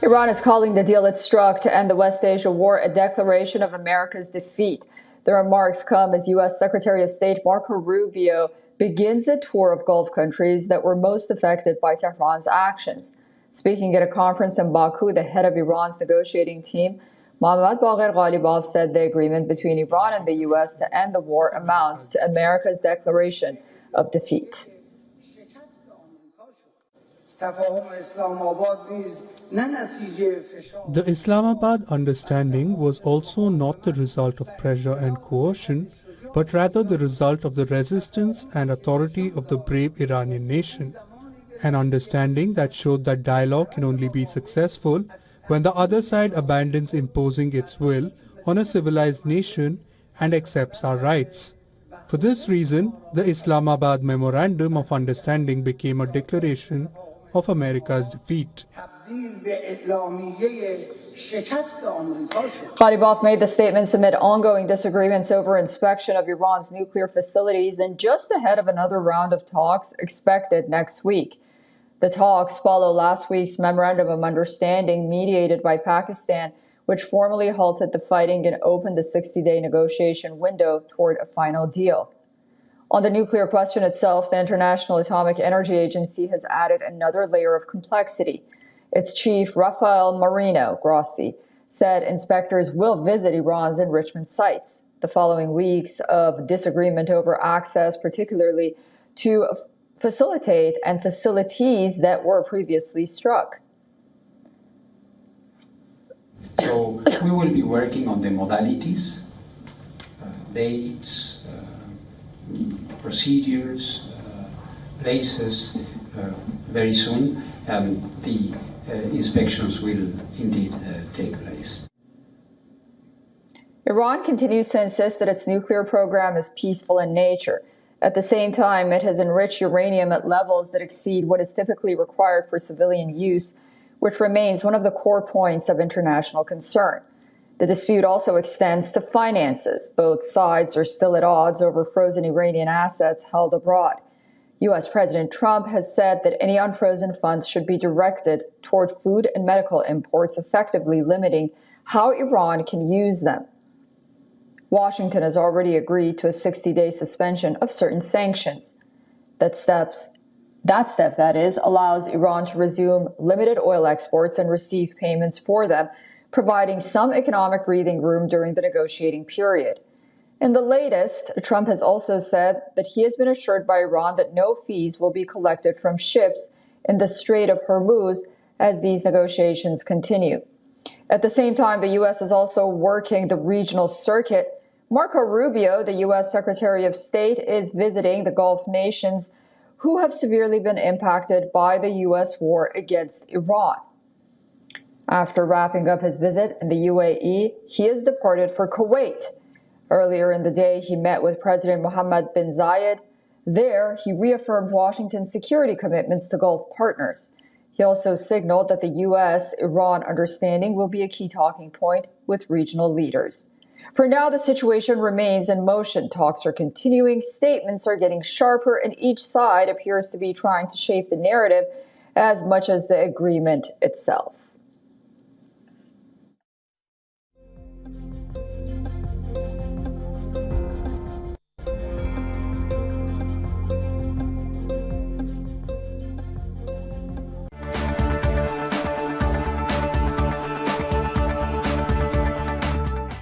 Iran is calling the deal it struck to end the West Asia war a declaration of America's defeat. The remarks come as U.S. Secretary of State Marco Rubio begins a tour of Gulf countries that were most affected by Tehran's actions. Speaking at a conference in Baku, the head of Iran's negotiating team, Mohammad Bagher Ghalibaf, said the agreement between Iran and the U.S. to end the war amounts to America's declaration of defeat. The Islamabad understanding was also not the result of pressure and coercion, but rather the result of the resistance and authority of the brave Iranian nation. An understanding that showed that dialogue can only be successful when the other side abandons imposing its will on a civilized nation and accepts our rights. For this reason, the Islamabad Memorandum of Understanding became a declaration of America's defeat. Ghalibaf made the statements amid ongoing disagreements over inspection of Iran's nuclear facilities and just ahead of another round of talks expected next week. The talks follow last week's Memorandum of Understanding mediated by Pakistan, which formally halted the fighting and opened the 60-day negotiation window toward a final deal. On the nuclear question itself, the International Atomic Energy Agency has added another layer of complexity. Its chief, Rafael Marino Grossi, said inspectors will visit Iran's enrichment sites. The following weeks of disagreement over access, particularly to facilitate and facilities that were previously struck. So we will be working on the modalities, dates, procedures, places very soon, and the inspections will indeed take place. Iran continues to insist that its nuclear program is peaceful in nature. At the same time, it has enriched uranium at levels that exceed what is typically required for civilian use, which remains one of the core points of international concern. The dispute also extends to finances. Both sides are still at odds over frozen Iranian assets held abroad. U.S. President Trump has said that any unfrozen funds should be directed toward food and medical imports, effectively limiting how Iran can use them. Washington has already agreed to a 60-day suspension of certain sanctions. That step allows Iran to resume limited oil exports and receive payments for them, providing some economic breathing room during the negotiating period. In the latest, Trump has also said that he has been assured by Iran that no fees will be collected from ships in the Strait of Hormuz as these negotiations continue. At the same time, the U.S. is also working the regional circuit. Marco Rubio, the U.S. Secretary of State, is visiting the Gulf nations who have severely been impacted by the U.S. war against Iran. After wrapping up his visit in the UAE, he has departed for Kuwait. Earlier in the day, he met with President Mohammad bin Zayed. There, he reaffirmed Washington's security commitments to Gulf partners. He also signaled that the U.S.-Iran understanding will be a key talking point with regional leaders. For now, the situation remains in motion. Talks are continuing, statements are getting sharper, and each side appears to be trying to shape the narrative as much as the agreement itself.